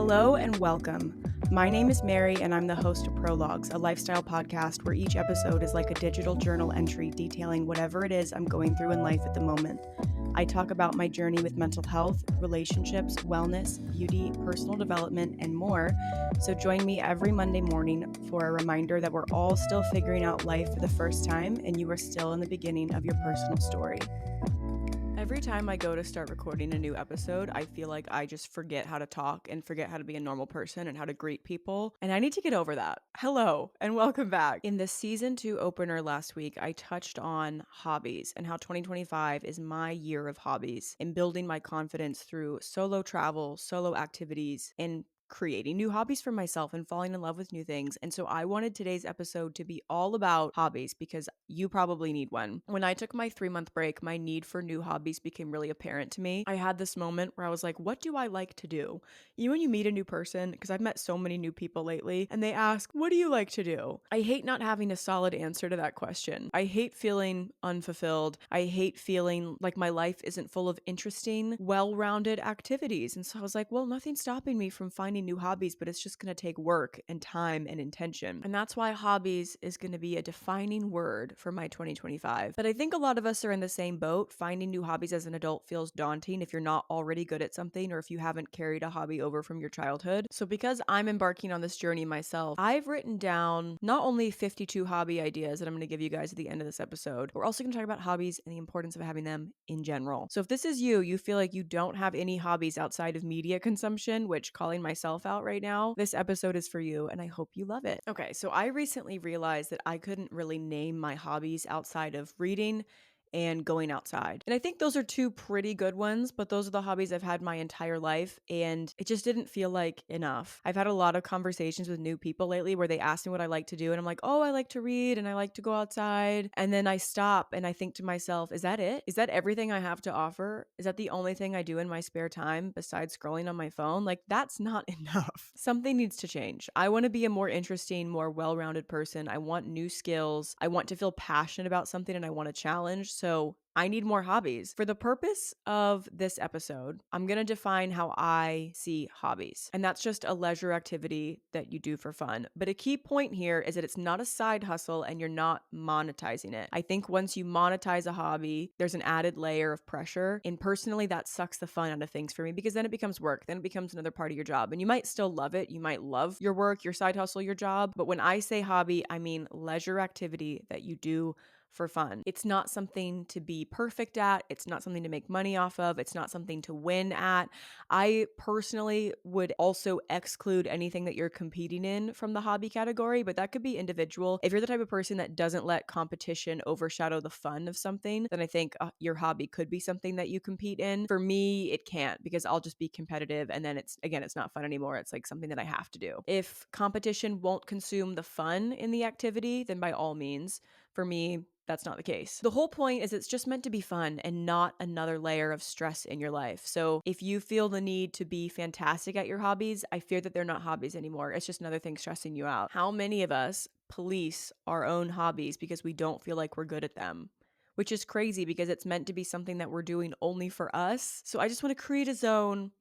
Hello and welcome. My name is Mary and I'm the host of Prologues, a lifestyle podcast where each episode is like a digital journal entry detailing whatever it is I'm going through in life at the moment. I talk about my journey with mental health, relationships, wellness, beauty, personal development, and more. So join me every Monday morning for a reminder that we're all still figuring out life for the first time and you are still in the beginning of your personal story. Every time I go to start recording a new episode, I feel like I just forget how to talk and forget how to be a normal person and how to greet people. And I need to get over that. Hello and welcome back. In the season 2 opener last week, I touched on hobbies and how 2025 is my year of hobbies and building my confidence through solo travel, solo activities, and creating new hobbies for myself and falling in love with new things. And so I wanted today's episode to be all about hobbies because you probably need one. When I took my 3-month break, my need for new hobbies became really apparent to me. I had this moment where I was like, what do I like to do? When you meet a new person, because I've met so many new people lately, and they ask, what do you like to do? I hate not having a solid answer to that question. I hate feeling unfulfilled. I hate feeling like my life isn't full of interesting, well-rounded activities. And so I was like, well, nothing's stopping me from finding new hobbies, but it's just going to take work and time and intention. And that's why hobbies is going to be a defining word for my 2025. But I think a lot of us are in the same boat. Finding new hobbies as an adult feels daunting if you're not already good at something or if you haven't carried a hobby over from your childhood. So because I'm embarking on this journey myself, I've written down not only 52 hobby ideas that I'm going to give you guys at the end of this episode, we're also going to talk about hobbies and the importance of having them in general. So if this is you feel like you don't have any hobbies outside of media consumption, which calling myself out right now, this episode is for you and I hope you love it. Okay, so I recently realized that I couldn't really name my hobbies outside of reading and going outside. And I think those are two pretty good ones, but those are the hobbies I've had my entire life and it just didn't feel like enough. I've had a lot of conversations with new people lately where they ask me what I like to do and I'm like, oh, I like to read and I like to go outside. And then I stop and I think to myself, is that it? Is that everything I have to offer? Is that the only thing I do in my spare time besides scrolling on my phone? Like, that's not enough. Something needs to change. I want to be a more interesting, more well-rounded person. I want new skills. I want to feel passionate about something and I want to challenge. So I need more hobbies. For the purpose of this episode, I'm going to define how I see hobbies. And that's just a leisure activity that you do for fun. But a key point here is that it's not a side hustle and you're not monetizing it. I think once you monetize a hobby, there's an added layer of pressure. And personally, that sucks the fun out of things for me because then it becomes work. Then it becomes another part of your job. And you might still love it. You might love your work, your side hustle, your job. But when I say hobby, I mean leisure activity that you do for fun. It's not something to be perfect at. It's not something to make money off of. It's not something to win at. I personally would also exclude anything that you're competing in from the hobby category, but that could be individual. If you're the type of person that doesn't let competition overshadow the fun of something, then I think your hobby could be something that you compete in. For me, it can't because I'll just be competitive and then it's not fun anymore. It's like something that I have to do. If competition won't consume the fun in the activity, then by all means, for me, that's not the case. The whole point is it's just meant to be fun and not another layer of stress in your life. So if you feel the need to be fantastic at your hobbies, I fear that they're not hobbies anymore. It's just another thing stressing you out. How many of us police our own hobbies because we don't feel like we're good at them? Which is crazy because it's meant to be something that we're doing only for us. So I just want to create a zone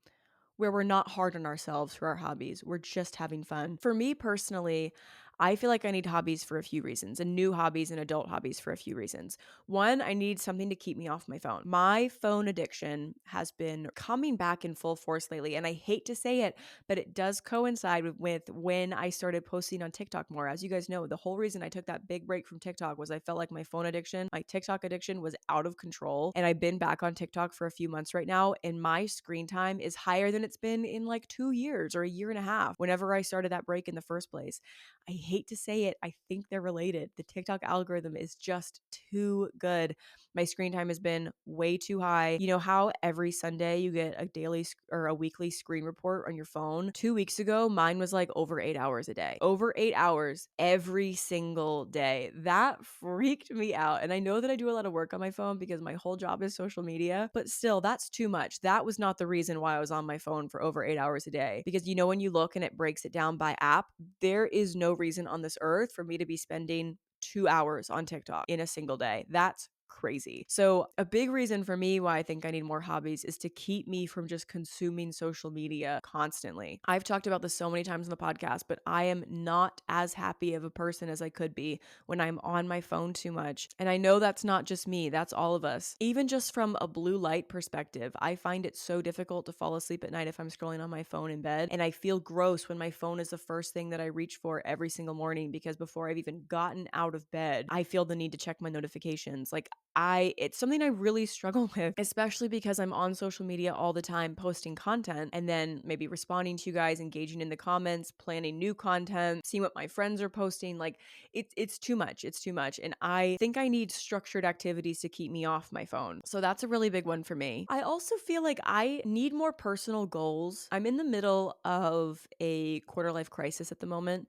where we're not hard on ourselves for our hobbies. We're just having fun. For me personally, I feel like I need hobbies for a few reasons, and new hobbies and adult hobbies for a few reasons. One, I need something to keep me off my phone. My phone addiction has been coming back in full force lately, and I hate to say it, but it does coincide with when I started posting on TikTok more. As you guys know, the whole reason I took that big break from TikTok was I felt like my phone addiction, my TikTok addiction was out of control, and I've been back on TikTok for a few months right now, and my screen time is higher than it's been in like 2 years or a year and a half whenever I started that break in the first place. I hate to say it, I think they're related. The TikTok algorithm is just too good. My screen time has been way too high. You know how every Sunday you get a daily or a weekly screen report on your phone? 2 weeks ago, mine was like over 8 hours a day. Over 8 hours every single day. That freaked me out. And I know that I do a lot of work on my phone because my whole job is social media, but still, that's too much. That was not the reason why I was on my phone for over 8 hours a day. Because when you look and it breaks it down by app, there is no reason on this earth for me to be spending 2 hours on TikTok in a single day. That's crazy. So a big reason for me why I think I need more hobbies is to keep me from just consuming social media constantly. I've talked about this so many times in the podcast, but I am not as happy of a person as I could be when I'm on my phone too much. And I know that's not just me, that's all of us. Even just from a blue light perspective, I find it so difficult to fall asleep at night if I'm scrolling on my phone in bed. And I feel gross when my phone is the first thing that I reach for every single morning, because before I've even gotten out of bed, I feel the need to check my notifications. Like, it's something I really struggle with, especially because I'm on social media all the time posting content and then maybe responding to you guys, engaging in the comments, planning new content, seeing what my friends are posting. Like, it's too much. It's too much. And I think I need structured activities to keep me off my phone. So that's a really big one for me. I also feel like I need more personal goals. I'm in the middle of a quarter life crisis at the moment.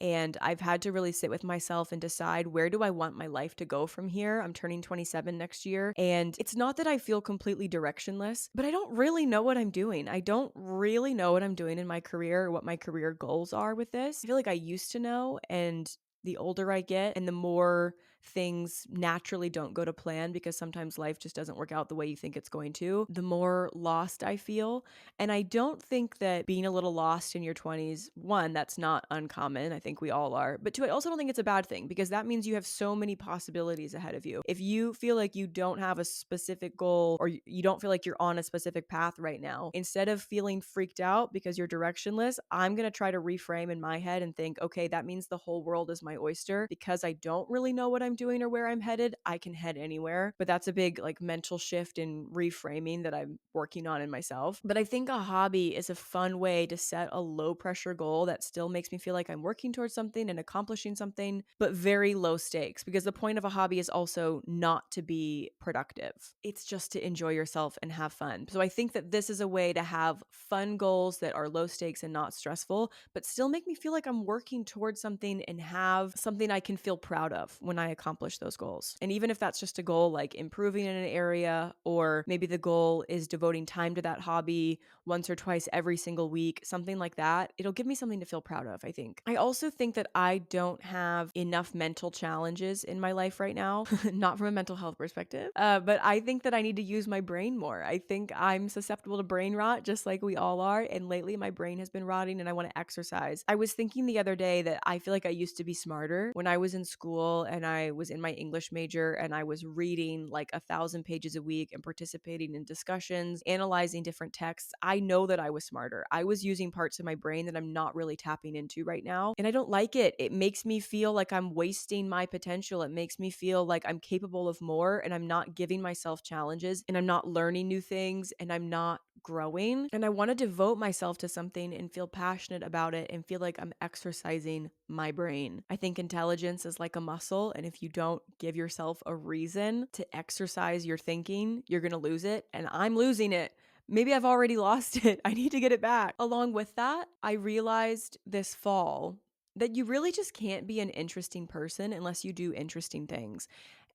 And I've had to really sit with myself and decide, where do I want my life to go from here? I'm turning 27 next year. And it's not that I feel completely directionless, but I don't really know what I'm doing. I don't really know what I'm doing in my career or what my career goals are with this. I feel like I used to know, and the older I get and the more things naturally don't go to plan because sometimes life just doesn't work out the way you think it's going to, the more lost I feel. And I don't think that being a little lost in your 20s, one, that's not uncommon. I think we all are. But two, I also don't think it's a bad thing, because that means you have so many possibilities ahead of you. If you feel like you don't have a specific goal, or you don't feel like you're on a specific path right now, instead of feeling freaked out because you're directionless, I'm going to try to reframe in my head and think, okay, that means the whole world is my oyster. Because I don't really know what I'm doing or where I'm headed, I can head anywhere. But that's a big like mental shift in reframing that I'm working on in myself. But I think a hobby is a fun way to set a low pressure goal that still makes me feel like I'm working towards something and accomplishing something, but very low stakes, because the point of a hobby is also not to be productive. It's just to enjoy yourself and have fun. So I think that this is a way to have fun goals that are low stakes and not stressful, but still make me feel like I'm working towards something and have something I can feel proud of when I accomplish those goals. And even if that's just a goal like improving in an area, or maybe the goal is devoting time to that hobby once or twice every single week, something like that, it'll give me something to feel proud of, I think. I also think that I don't have enough mental challenges in my life right now, not from a mental health perspective, but I think that I need to use my brain more. I think I'm susceptible to brain rot, just like we all are. And lately my brain has been rotting and I want to exercise. I was thinking the other day that I feel like I used to be smarter when I was in school and I was in my English major and I was reading like 1,000 pages a week and participating in discussions, analyzing different texts. I know that I was smarter. I was using parts of my brain that I'm not really tapping into right now. And I don't like it. It makes me feel like I'm wasting my potential. It makes me feel like I'm capable of more and I'm not giving myself challenges and I'm not learning new things and I'm not growing. And I want to devote myself to something and feel passionate about it and feel like I'm exercising my brain. I think intelligence is like a muscle, and if you don't give yourself a reason to exercise your thinking, you're going to lose it. And I'm losing it. Maybe I've already lost it. I need to get it back. Along with that, I realized this fall that you really just can't be an interesting person unless you do interesting things.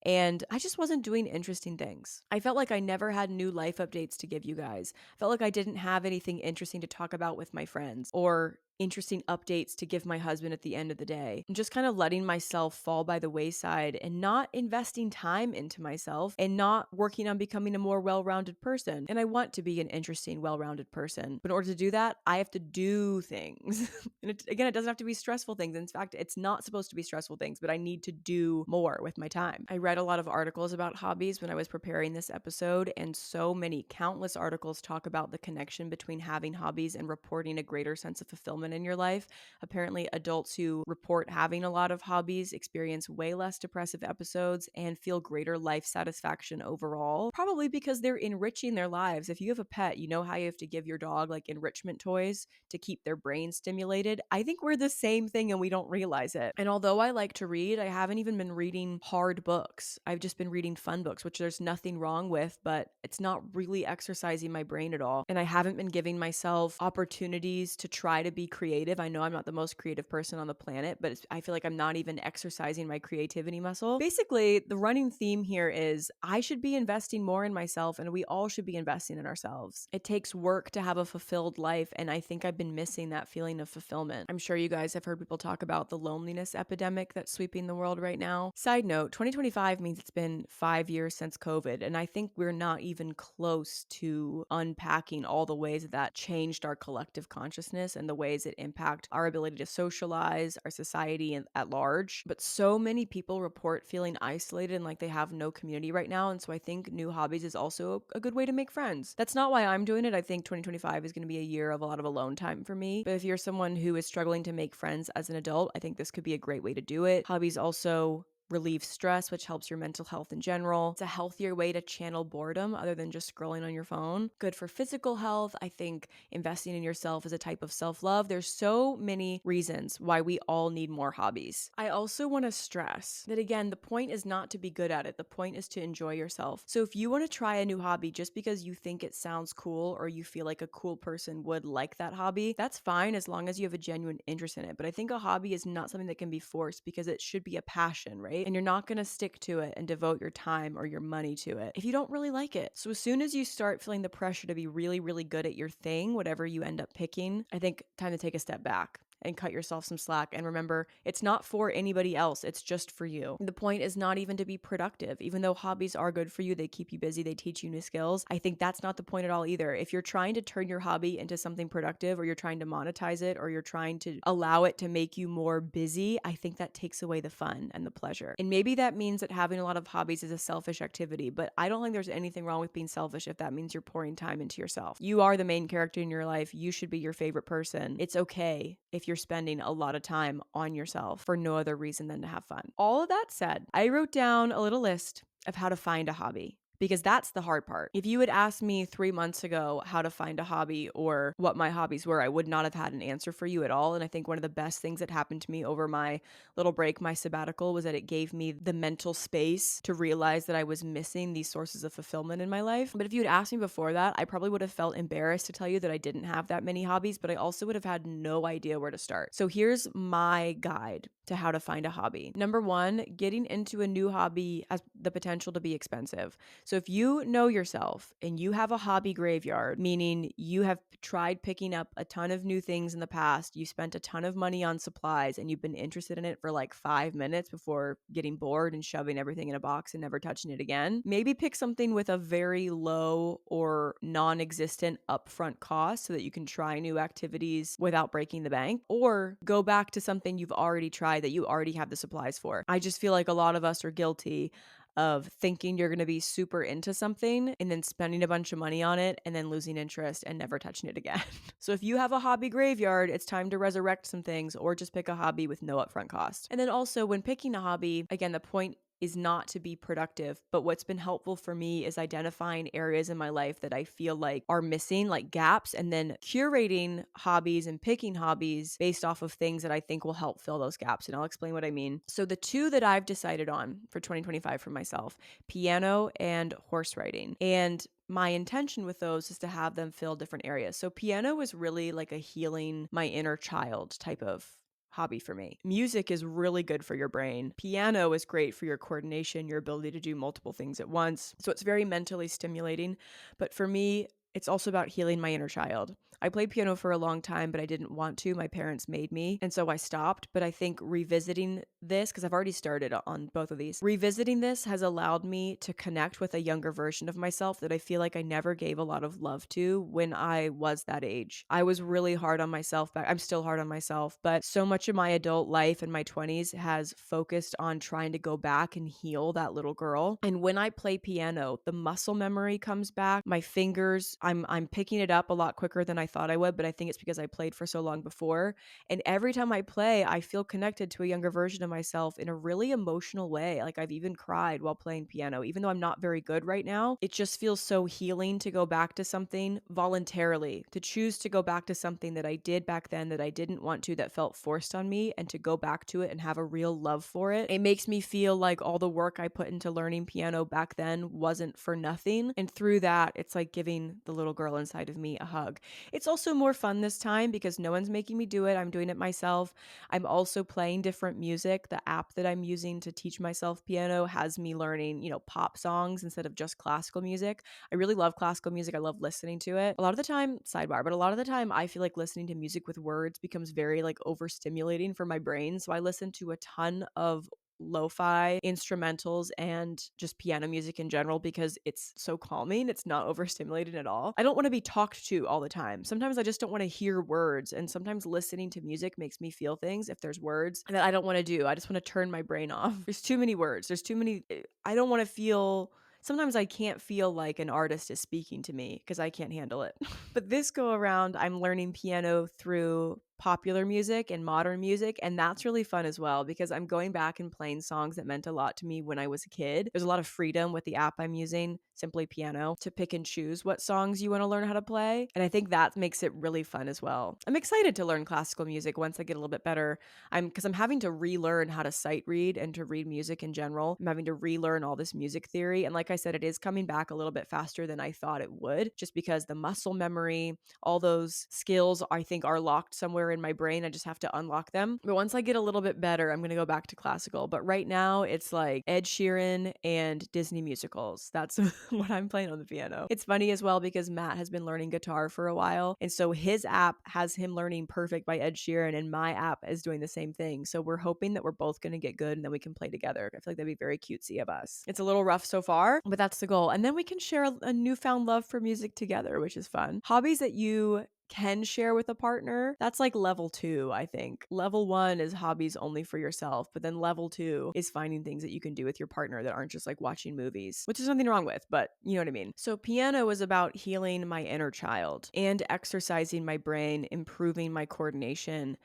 And I just wasn't doing interesting things. I felt like I never had new life updates to give you guys. I felt like I didn't have anything interesting to talk about with my friends, or interesting updates to give my husband at the end of the day. I'm just kind of letting myself fall by the wayside and not investing time into myself and not working on becoming a more well-rounded person. And I want to be an interesting, well-rounded person. But in order to do that, I have to do things. And again, it doesn't have to be stressful things. In fact, it's not supposed to be stressful things, but I need to do more with my time. I read a lot of articles about hobbies when I was preparing this episode, and so many countless articles talk about the connection between having hobbies and reporting a greater sense of fulfillment in your life. Apparently, adults who report having a lot of hobbies experience way less depressive episodes and feel greater life satisfaction overall, probably because they're enriching their lives. If you have a pet, you know how you have to give your dog like enrichment toys to keep their brain stimulated. I think we're the same thing and we don't realize it. And although I like to read, I haven't even been reading hard books. I've just been reading fun books, which there's nothing wrong with, but it's not really exercising my brain at all. And I haven't been giving myself opportunities to try to be creative. I know I'm not the most creative person on the planet, but I feel like I'm not even exercising my creativity muscle. Basically, the running theme here is I should be investing more in myself, and we all should be investing in ourselves. It takes work to have a fulfilled life, and I think I've been missing that feeling of fulfillment. I'm sure you guys have heard people talk about the loneliness epidemic that's sweeping the world right now. Side note, 2025 means it's been 5 years since COVID, and I think we're not even close to unpacking all the ways that changed our collective consciousness and the ways it impact our ability to socialize, our society at large. But so many people report feeling isolated and like they have no community right now, and so I think new hobbies is also a good way to make friends. That's not why I'm doing it. I think 2025 is going to be a year of a lot of alone time for me. But if you're someone who is struggling to make friends as an adult, I think this could be a great way to do it. Hobbies also relieve stress, which helps your mental health in general. It's a healthier way to channel boredom other than just scrolling on your phone. Good for physical health. I think investing in yourself is a type of self-love. There's so many reasons why we all need more hobbies. I also want to stress that, again, the point is not to be good at it. The point is to enjoy yourself. So if you want to try a new hobby just because you think it sounds cool or you feel like a cool person would like that hobby, that's fine as long as you have a genuine interest in it. But I think a hobby is not something that can be forced because it should be a passion, right? And you're not going to stick to it and devote your time or your money to it if you don't really like it. So as soon as you start feeling the pressure to be really, really good at your thing, whatever you end up picking, I think time to take a step back and cut yourself some slack. And remember, it's not for anybody else. It's just for you. The point is not even to be productive. Even though hobbies are good for you, they keep you busy, they teach you new skills. I think that's not the point at all either. If you're trying to turn your hobby into something productive, or you're trying to monetize it, or you're trying to allow it to make you more busy, I think that takes away the fun and the pleasure. And maybe that means that having a lot of hobbies is a selfish activity, but I don't think there's anything wrong with being selfish if that means you're pouring time into yourself. You are the main character in your life. You should be your favorite person. It's okay if you're spending a lot of time on yourself for no other reason than to have fun. All of that said, I wrote down a little list of how to find a hobby, because that's the hard part. If you had asked me 3 months ago how to find a hobby or what my hobbies were, I would not have had an answer for you at all. And I think one of the best things that happened to me over my little break, my sabbatical, was that it gave me the mental space to realize that I was missing these sources of fulfillment in my life. But if you had asked me before that, I probably would have felt embarrassed to tell you that I didn't have that many hobbies, but I also would have had no idea where to start. So here's my guide to how to find a hobby. Number one, getting into a new hobby has the potential to be expensive. So if you know yourself and you have a hobby graveyard, meaning you have tried picking up a ton of new things in the past, you spent a ton of money on supplies, and you've been interested in it for like 5 minutes before getting bored and shoving everything in a box and never touching it again, maybe pick something with a very low or non-existent upfront cost so that you can try new activities without breaking the bank, or go back to something you've already tried that you already have the supplies for. I just feel like a lot of us are guilty of thinking you're going to be super into something and then spending a bunch of money on it and then losing interest and never touching it again. So if you have a hobby graveyard, it's time to resurrect some things or just pick a hobby with no upfront cost. And then also when picking a hobby, again, the point is not to be productive, but what's been helpful for me is identifying areas in my life that I feel like are missing, like gaps, and then curating hobbies and picking hobbies based off of things that I think will help fill those gaps. And I'll explain what I mean. So the two that I've decided on for 2025 for myself, piano and horse riding. And my intention with those is to have them fill different areas. So piano is really like a healing my inner child type of hobby for me. Music is really good for your brain. Piano is great for your coordination, your ability to do multiple things at once. So it's very mentally stimulating. But for me, it's also about healing my inner child. I played piano for a long time, but I didn't want to. My parents made me, and so I stopped. But I think revisiting this, because I've already started on both of these, revisiting this has allowed me to connect with a younger version of myself that I feel like I never gave a lot of love to when I was that age. I was really hard on myself back. I'm still hard on myself, but so much of my adult life in my 20s has focused on trying to go back and heal that little girl. And when I play piano, the muscle memory comes back. My fingers, I'm picking it up a lot quicker than I thought I would, but I think it's because I played for so long before. And every time I play, I feel connected to a younger version of myself in a really emotional way. Like I've even cried while playing piano, even though I'm not very good right now. It just feels so healing to go back to something voluntarily, to choose to go back to something that I did back then that I didn't want to, that felt forced on me, and to go back to it and have a real love for it. It makes me feel like all the work I put into learning piano back then wasn't for nothing. And through that, it's like giving the little girl inside of me a hug. It's also more fun this time because no one's making me do it. I'm doing it myself. I'm also playing different music. The app that I'm using to teach myself piano has me learning, pop songs instead of just classical music. I really love classical music. I love listening to it. A lot of the time, sidebar, but a lot of the time I feel like listening to music with words becomes very like overstimulating for my brain. So I listen to a ton of lo-fi instrumentals and just piano music in general because it's so calming. It's not overstimulating at all. I don't want to be talked to all the time. Sometimes I just don't want to hear words, and sometimes listening to music makes me feel things if there's words that I don't want to do. I just want to turn my brain off. There's too many words. There's too many. I don't want to feel. Sometimes I can't feel like an artist is speaking to me because I can't handle it. But this go around, I'm learning piano through popular music and modern music, and that's really fun as well because I'm going back and playing songs that meant a lot to me when I was a kid. There's a lot of freedom with the app I'm using, Simply Piano, to pick and choose what songs you want to learn how to play, and I think that makes it really fun as well. I'm excited to learn classical music once I get a little bit better. I'm having to relearn how to sight read and to read music in general. I'm having to relearn all this music theory, and like I said, it is coming back a little bit faster than I thought it would, just because the muscle memory, all those skills I think are locked somewhere in my brain. I just have to unlock them. But once I get a little bit better, I'm going to go back to classical. But right now it's like Ed Sheeran and Disney musicals. That's what I'm playing on the piano. It's funny as well because Matt has been learning guitar for a while. And so his app has him learning Perfect by Ed Sheeran, and my app is doing the same thing. So we're hoping that we're both going to get good and then we can play together. I feel like that'd be very cutesy of us. It's a little rough so far, but that's the goal. And then we can share a newfound love for music together, which is fun. Hobbies that you can share with a partner, that's like level 2, I think. Level 1 is hobbies only for yourself, but then level 2 is finding things that you can do with your partner that aren't just like watching movies, which is nothing wrong with, but you know what I mean. So piano is about healing my inner child and exercising my brain, improving my coordination,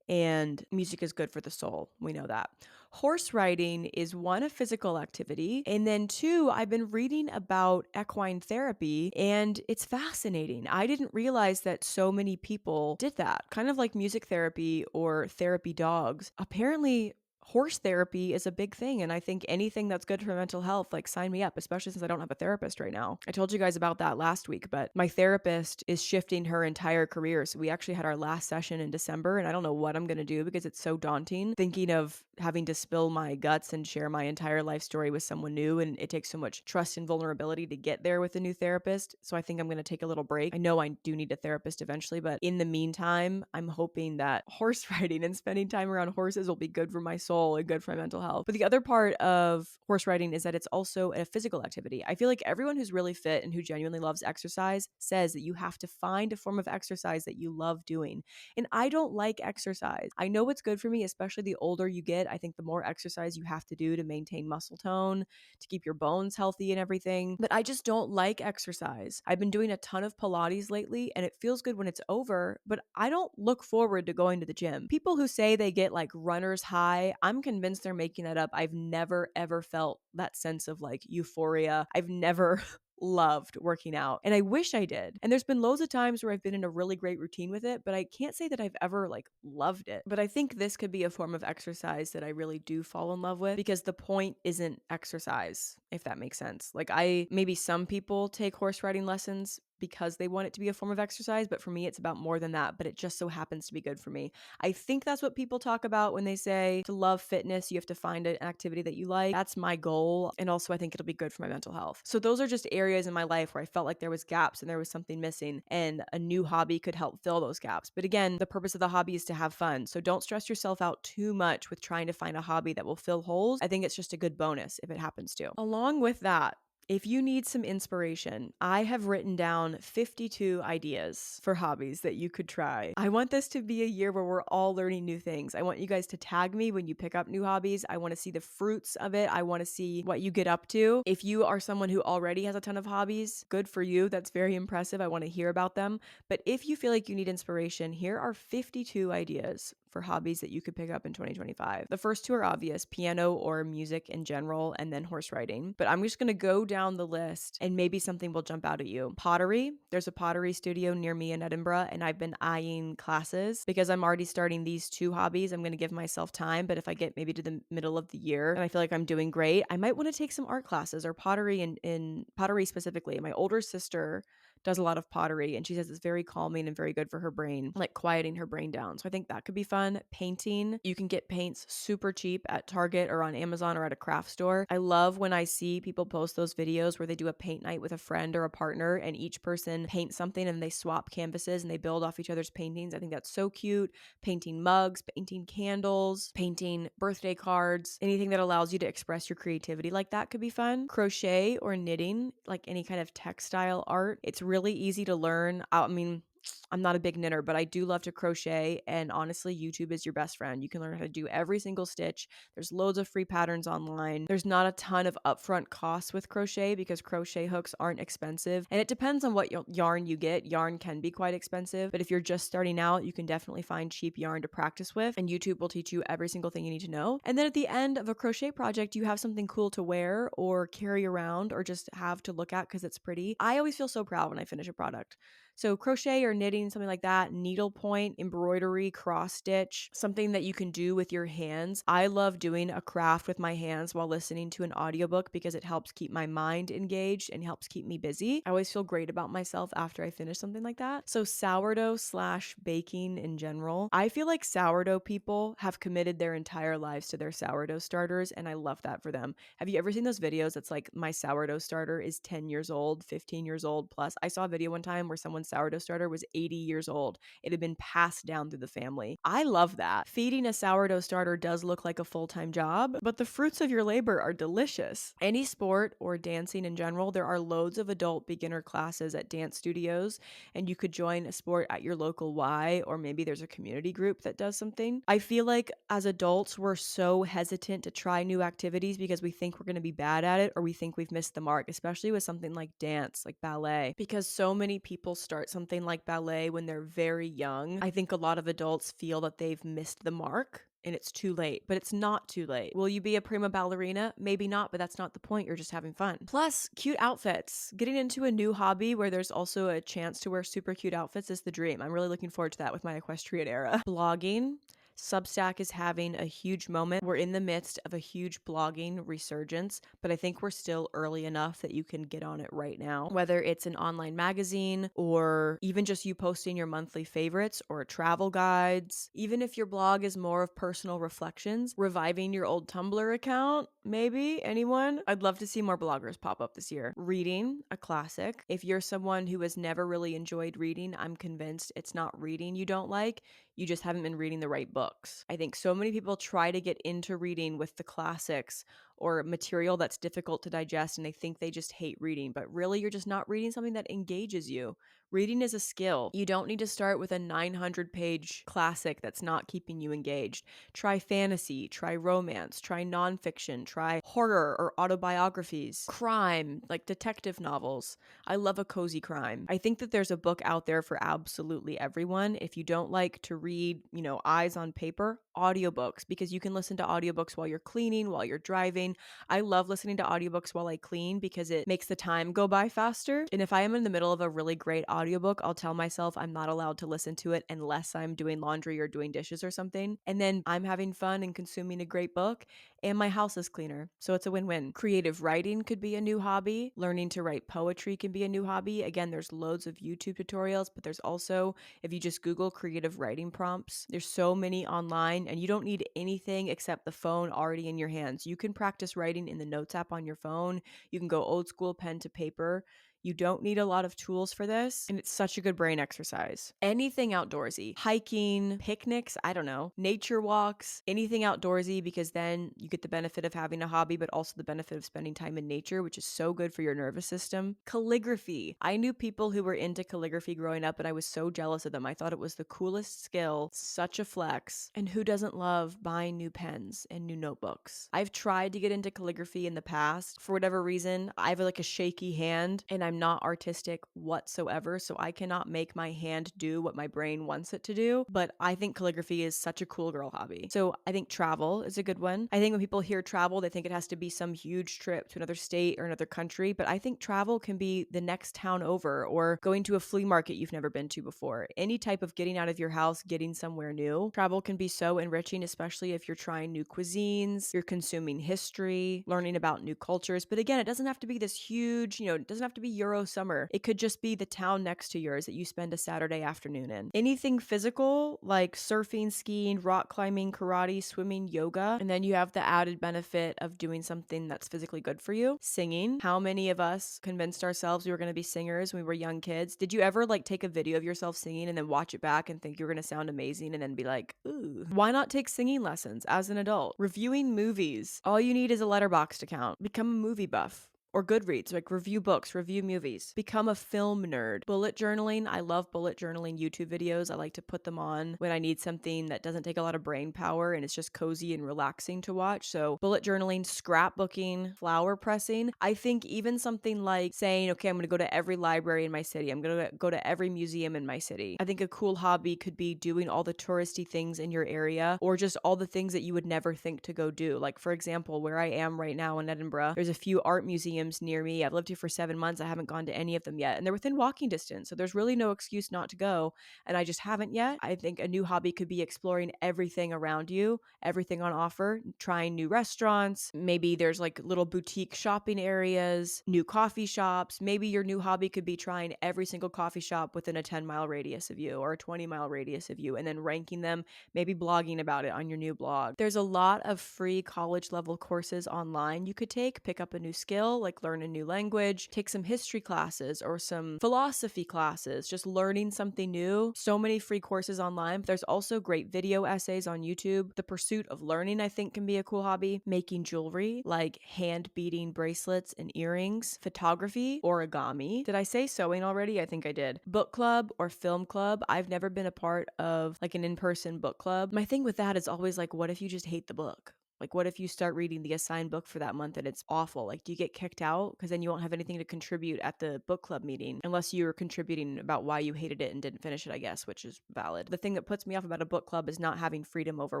and music is good for the soul. We know that. Horse riding is one, a physical activity, and then two, I've been reading about equine therapy and it's fascinating. I didn't realize that so many people did that, kind of like music therapy or therapy dogs. Apparently, horse therapy is a big thing, and I think anything that's good for mental health, like sign me up, especially since I don't have a therapist right now. I told you guys about that last week, but my therapist is shifting her entire career. So we actually had our last session in December, and I don't know what I'm going to do because it's so daunting thinking of having to spill my guts and share my entire life story with someone new, and it takes so much trust and vulnerability to get there with a new therapist. So I think I'm going to take a little break. I know I do need a therapist eventually, but in the meantime, I'm hoping that horse riding and spending time around horses will be good for my soul and good for my mental health. But the other part of horse riding is that it's also a physical activity. I feel like everyone who's really fit and who genuinely loves exercise says that you have to find a form of exercise that you love doing. And I don't like exercise. I know it's good for me, especially the older you get. I think the more exercise you have to do to maintain muscle tone, to keep your bones healthy and everything. But I just don't like exercise. I've been doing a ton of Pilates lately and it feels good when it's over, but I don't look forward to going to the gym. People who say they get like runner's high, I'm convinced they're making that up. I've never ever felt that sense of like euphoria. I've never loved working out, and I wish I did. And there's been loads of times where I've been in a really great routine with it, but I can't say that I've ever like loved it. But I think this could be a form of exercise that I really do fall in love with because the point isn't exercise, if that makes sense. Like maybe some people take horse riding lessons because they want it to be a form of exercise, but for me it's about more than that, but it just so happens to be good for me. I think that's what people talk about when they say to love fitness, you have to find an activity that you like. That's my goal, and also I think it'll be good for my mental health. So those are just areas in my life where I felt like there was gaps and there was something missing, and a new hobby could help fill those gaps. But again, the purpose of the hobby is to have fun, so don't stress yourself out too much with trying to find a hobby that will fill holes. I think it's just a good bonus if it happens to. Along with that, if you need some inspiration, I have written down 52 ideas for hobbies that you could try. I want this to be a year where we're all learning new things. I want you guys to tag me when you pick up new hobbies. I want to see the fruits of it. I want to see what you get up to. If you are someone who already has a ton of hobbies, good for you. That's very impressive. I want to hear about them. But if you feel like you need inspiration, here are 52 ideas for hobbies that you could pick up in 2025. The first two are obvious, piano or music in general, and then horse riding. But I'm just going to go down the list and maybe something will jump out at you. Pottery. There's a pottery studio near me in Edinburgh, and I've been eyeing classes because I'm already starting these two hobbies. I'm going to give myself time, but if I get maybe to the middle of the year and I feel like I'm doing great, I might want to take some art classes or pottery in pottery specifically. My older sister does a lot of pottery, and she says it's very calming and very good for her brain, like quieting her brain down. So I think that could be fun. Painting, you can get paints super cheap at Target or on Amazon or at a craft store. I love when I see people post those videos where they do a paint night with a friend or a partner and each person paints something and they swap canvases and they build off each other's paintings. I think that's so cute. Painting mugs, painting candles, painting birthday cards, anything that allows you to express your creativity like that could be fun. Crochet or knitting, like any kind of textile art, it's really easy to learn. I mean, I'm not a big knitter, but I do love to crochet, and honestly, YouTube is your best friend. You can learn how to do every single stitch. There's loads of free patterns online. There's not a ton of upfront costs with crochet because crochet hooks aren't expensive, and it depends on what yarn you get. Yarn can be quite expensive, but if you're just starting out, you can definitely find cheap yarn to practice with, and YouTube will teach you every single thing you need to know. And then at the end of a crochet project, you have something cool to wear or carry around or just have to look at because it's pretty. I always feel so proud when I finish a product. So crochet or knitting, something like that, needlepoint, embroidery, cross stitch, something that you can do with your hands. I love doing a craft with my hands while listening to an audiobook because it helps keep my mind engaged and helps keep me busy. I always feel great about myself after I finish something like that. So sourdough / baking in general. I feel like sourdough people have committed their entire lives to their sourdough starters, and I love that for them. Have you ever seen those videos that's like my sourdough starter is 10 years old, 15 years old plus? I saw a video one time where someone's sourdough starter was 80 years old. It had been passed down through the family. I love that. Feeding a sourdough starter does look like a full-time job, but the fruits of your labor are delicious. Any sport or dancing in general, there are loads of adult beginner classes at dance studios, and you could join a sport at your local Y, or maybe there's a community group that does something. I feel like as adults, we're so hesitant to try new activities because we think we're going to be bad at it or we think we've missed the mark, especially with something like dance, like ballet, because so many people start something like ballet when they're very young. I think a lot of adults feel that they've missed the mark and it's too late, but it's not too late. Will you be a prima ballerina? Maybe not, but that's not the point. You're just having fun. Plus, cute outfits. Getting into a new hobby where there's also a chance to wear super cute outfits is the dream. I'm really looking forward to that with my equestrian era. Blogging. Substack is having a huge moment. We're in the midst of a huge blogging resurgence, but I think we're still early enough that you can get on it right now. Whether it's an online magazine or even just you posting your monthly favorites or travel guides, even if your blog is more of personal reflections, reviving your old Tumblr account, maybe. Anyone? I'd love to see more bloggers pop up this year. Reading, a classic. If you're someone who has never really enjoyed reading, I'm convinced it's not reading you don't like. You just haven't been reading the right books. I think so many people try to get into reading with the classics or material that's difficult to digest and they think they just hate reading, but really you're just not reading something that engages you. Reading is a skill. You don't need to start with a 900-page classic that's not keeping you engaged. Try fantasy, try romance, try nonfiction, try horror or autobiographies, crime, like detective novels. I love a cozy crime. I think that there's a book out there for absolutely everyone. If you don't like to read, eyes on paper, audiobooks, because you can listen to audiobooks while you're cleaning, while you're driving. I love listening to audiobooks while I clean because it makes the time go by faster. And if I am in the middle of a really great audiobook, I'll tell myself I'm not allowed to listen to it unless I'm doing laundry or doing dishes or something. And then I'm having fun and consuming a great book and my house is cleaner. So it's a win-win. Creative writing could be a new hobby. Learning to write poetry can be a new hobby. Again, there's loads of YouTube tutorials, but there's also, if you just Google creative writing prompts, there's so many online and you don't need anything except the phone already in your hands. You can practice writing in the notes app on your phone. You can go old school pen to paper. You don't need a lot of tools for this, and it's such a good brain exercise. Anything outdoorsy, hiking, picnics, I don't know, nature walks, anything outdoorsy, because then you get the benefit of having a hobby, but also the benefit of spending time in nature, which is so good for your nervous system. Calligraphy. I knew people who were into calligraphy growing up, and I was so jealous of them. I thought it was the coolest skill, such a flex. And who doesn't love buying new pens and new notebooks? I've tried to get into calligraphy in the past. For whatever reason, I have like a shaky hand, and I'm not artistic whatsoever, so I cannot make my hand do what my brain wants it to do, but I think calligraphy is such a cool girl hobby. So I think travel is a good one. I think when people hear travel, they think it has to be some huge trip to another state or another country, but I think travel can be the next town over or going to a flea market you've never been to before. Any type of getting out of your house, getting somewhere new. Travel can be so enriching, especially if you're trying new cuisines, you're consuming history, learning about new cultures. But again, it doesn't have to be this huge, it doesn't have to be Euro summer. It could just be the town next to yours that you spend a Saturday afternoon in. Anything physical like surfing, skiing, rock climbing, karate, swimming, yoga. And then you have the added benefit of doing something that's physically good for you. Singing. How many of us convinced ourselves we were going to be singers when we were young kids? Did you ever like take a video of yourself singing and then watch it back and think you were going to sound amazing and then be like, ooh? Why not take singing lessons as an adult? Reviewing movies. All you need is a Letterboxd account. Become a movie buff. Or Goodreads, like review books, review movies. Become a film nerd. Bullet journaling. I love bullet journaling YouTube videos. I like to put them on when I need something that doesn't take a lot of brain power and it's just cozy and relaxing to watch. So bullet journaling, scrapbooking, flower pressing. I think even something like saying, okay, I'm going to go to every library in my city. I'm going to go to every museum in my city. I think a cool hobby could be doing all the touristy things in your area or just all the things that you would never think to go do. Like, for example, where I am right now in Edinburgh, there's a few art museums near me. I've lived here for 7 months. I haven't gone to any of them yet. And they're within walking distance. So there's really no excuse not to go. And I just haven't yet. I think a new hobby could be exploring everything around you, everything on offer, trying new restaurants. Maybe there's like little boutique shopping areas, new coffee shops. Maybe your new hobby could be trying every single coffee shop within a 10-mile radius of you or a 20-mile radius of you and then ranking them, maybe blogging about it on your new blog. There's a lot of free college level courses online you could take, pick up a new skill, like learn a new language, take some history classes or some philosophy classes, just learning something new. So many free courses online. But there's also great video essays on YouTube. The pursuit of learning, I think, can be a cool hobby. Making jewelry, like hand beading bracelets and earrings, photography, origami. Did I say sewing already? I think I did. Book club or film club. I've never been a part of like an in-person book club. My thing with that is always like, what if you just hate the book? Like, what if you start reading the assigned book for that month and it's awful? Like, do you get kicked out? Because then you won't have anything to contribute at the book club meeting unless you're contributing about why you hated it and didn't finish it, I guess, which is valid. The thing that puts me off about a book club is not having freedom over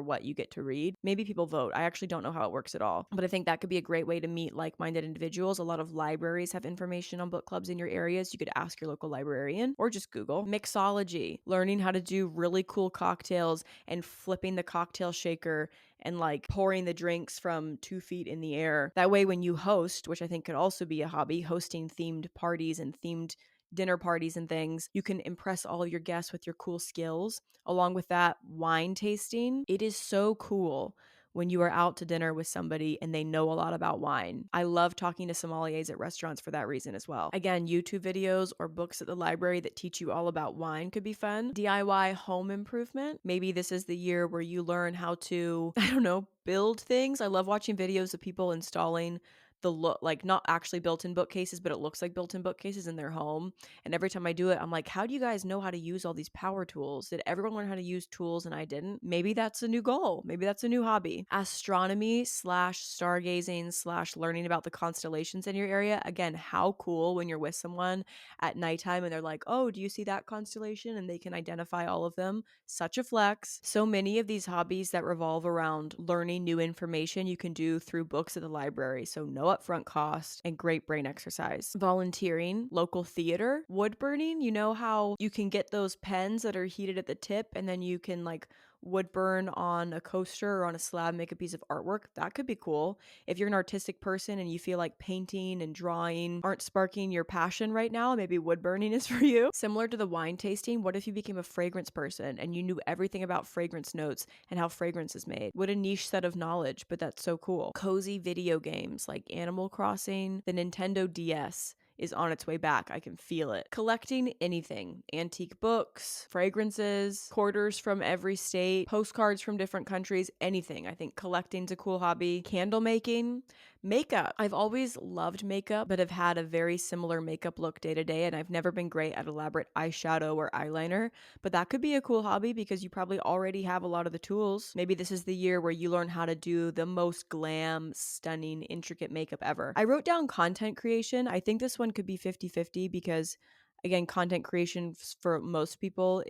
what you get to read. Maybe people vote. I actually don't know how it works at all. But I think that could be a great way to meet like-minded individuals. A lot of libraries have information on book clubs in your areas. You could ask your local librarian or just Google. Mixology, learning how to do really cool cocktails and flipping the cocktail shaker and like pouring the drinks from 2 feet in the air. That way, when you host, which I think could also be a hobby, hosting themed parties and themed dinner parties and things, you can impress all of your guests with your cool skills. Along with that, wine tasting. It is so cool when you are out to dinner with somebody and they know a lot about wine. I love talking to sommeliers at restaurants for that reason as well. Again, YouTube videos or books at the library that teach you all about wine could be fun. DIY home improvement. Maybe this is the year where you learn how to, I don't know, build things. I love watching videos of people installing the look, like not actually built-in bookcases, but it looks like built-in bookcases in their home. And every time I do it, I'm like, how do you guys know how to use all these power tools? Did everyone learn how to use tools and I didn't? Maybe that's a new goal. Maybe that's a new hobby. Astronomy / stargazing / learning about the constellations in your area. Again, how cool when you're with someone at nighttime and they're like, oh, do you see that constellation? And they can identify all of them. Such a flex. So many of these hobbies that revolve around learning new information you can do through books at the library. So no upfront cost and great brain exercise. Volunteering, local theater, wood burning. You know how you can get those pens that are heated at the tip and then you can like wood burn on a coaster or on a slab, make a piece of artwork. That could be cool. If you're an artistic person and you feel like painting and drawing aren't sparking your passion right now, maybe wood burning is for you. Similar to the wine tasting, what if you became a fragrance person and you knew everything about fragrance notes and how fragrance is made? What a niche set of knowledge, but that's so cool. Cozy video games like Animal Crossing, the Nintendo DS is on its way back. I can feel it. Collecting anything. Antique books, fragrances, quarters from every state, postcards from different countries, anything. I think collecting's a cool hobby. Candle making, makeup. I've always loved makeup, but have had a very similar makeup look day to day, and I've never been great at elaborate eyeshadow or eyeliner, but that could be a cool hobby because you probably already have a lot of the tools. Maybe this is the year where you learn how to do the most glam, stunning, intricate makeup ever. I wrote down content creation. I think this one could be 50-50 because Again, content creation for most people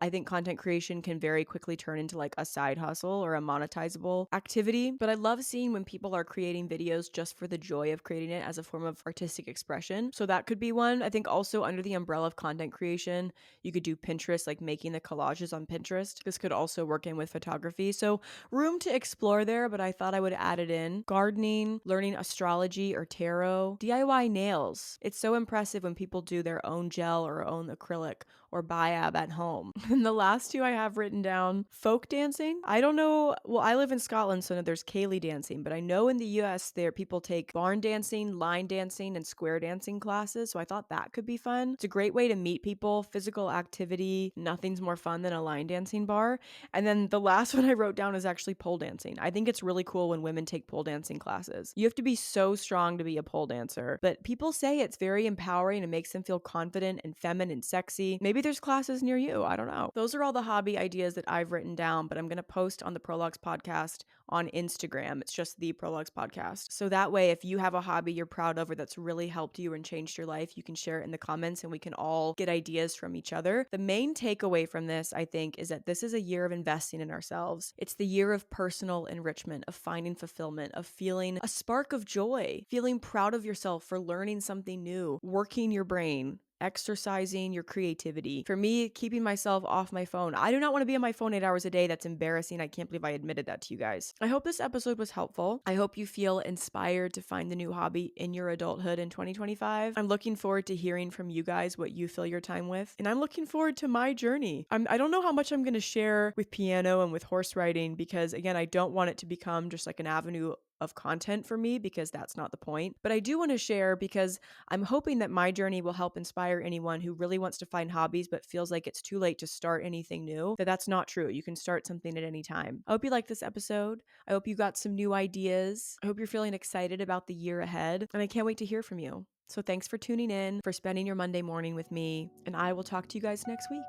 I think content creation can very quickly turn into like a side hustle or a monetizable activity. But I love seeing when people are creating videos just for the joy of creating it as a form of artistic expression. So that could be one. I think also under the umbrella of content creation, you could do Pinterest, like making the collages on Pinterest. This could also work in with photography. So room to explore there, but I thought I would add it in. Gardening, learning astrology or tarot, DIY nails. It's so impressive when people do their own gel or own acrylic or biab at home. And the last two I have written down, folk dancing. I don't know. Well, I live in Scotland, so there's Ceilidh dancing, but I know in the US there people take barn dancing, line dancing, and square dancing classes. So I thought that could be fun. It's a great way to meet people, physical activity. Nothing's more fun than a line dancing bar. And then the last one I wrote down is actually pole dancing. I think it's really cool when women take pole dancing classes. You have to be so strong to be a pole dancer, but people say it's very empowering and makes them feel confident and feminine and sexy. Maybe there's classes near you. I don't know. Those are all the hobby ideas that I've written down, but I'm going to post on the Prologues podcast on Instagram. It's just the Prologues podcast. So that way, if you have a hobby you're proud of or that's really helped you and changed your life, you can share it in the comments and we can all get ideas from each other. The main takeaway from this, I think, is that this is a year of investing in ourselves. It's the year of personal enrichment, of finding fulfillment, of feeling a spark of joy, feeling proud of yourself for learning something new, working your brain, exercising your creativity. For me, keeping myself off my phone. I do not want to be on my phone 8 hours a day. That's embarrassing. I can't believe I admitted that to you guys. I hope this episode was helpful. I hope you feel inspired to find the new hobby in your adulthood in 2025. I'm looking forward to hearing from you guys what you fill your time with. And I'm looking forward to my journey. I don't know how much I'm going to share with piano and with horse riding because, again, I don't want it to become just like an avenue of content for me because that's not the point. But I do want to share because I'm hoping that my journey will help inspire anyone who really wants to find hobbies but feels like it's too late to start anything new, that's not true. You can start something at any time. I hope you liked this episode. I hope you got some new ideas. I hope you're feeling excited about the year ahead. And I can't wait to hear from you. So thanks for tuning in, for spending your Monday morning with me, and I will talk to you guys next week.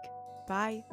Bye.